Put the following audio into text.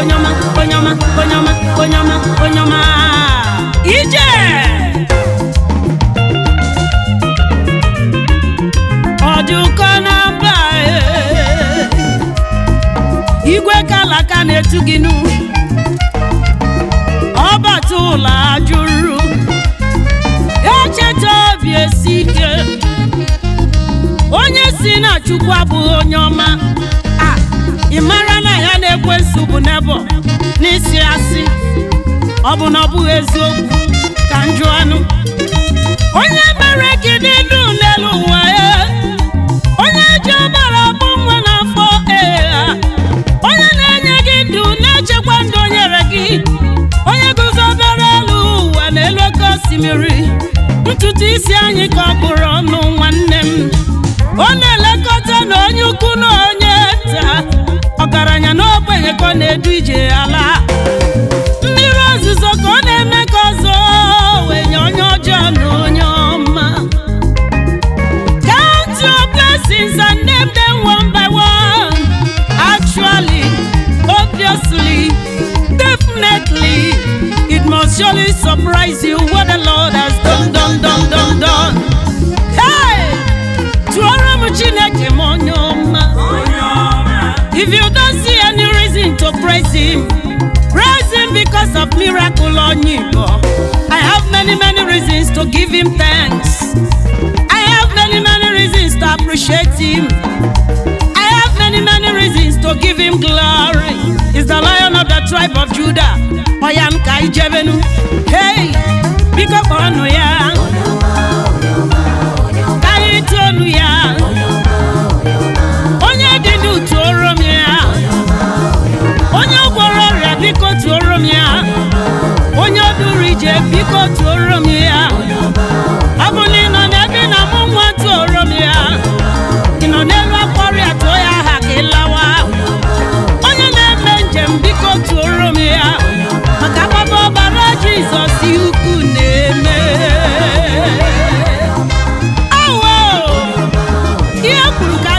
onyoma, onyoma, onyoma, onyoma, onyoma. Ije! Oduko na mba Igwe kalaka na-etuginu Obatula juru Echeta obi esike Onye si na Chukwu abụ onye ọma Imara na ya na-ekwe nsogbu n'ebo n'isi asị Ọ bụ na ọ bụ eziokwu ka njụ anụ Onye mere gị dị ndụ n'elu ụwa Onye ji ọbara bụ nwa n'afọ Onye na-enye gị ndụ na-echekwa ndụ nyere gị Onye guzobere elu ụwa n'elu oke osimiri Ntutu isi anyị ka ọ bụrụ ọnụ nwanne m Ọ na-elekọta na onye ukwu na onye nta Ọgaranya na ogbenye ka ọ na-edu ije ala Mmiri ozuzo ka ọ na-eme ka ọzọ wenye onye ọjọọ na onye ọma Count your blessings and name them one by one Actually, obviously, definitely It must surely surprise you what the Lord has done Hey! Tuoro mu Chineke m onye ọma If you don't see any reason to praise him because of miracle Onyibor. I have many reasons to give him thanks. I have many reasons to appreciate him. I have many reasons to give him glory. He's the Lion of the tribe of Judah. Oyam kai jebenu. Hey, because onu ya. Kai tonu ya. Onye dinu tuoro mi ya. Onye gworo re biko tuoro mi ya. Onye durije biko tuoro mi ya. Abuli no nebi na mumwa tuoro mi ya. Ino nelu akwari atoya hakilawa. Onye na-eme njem biko tuoro mi ya. Maka baba bara Jesus yuku neme. Awo! Iya kuruka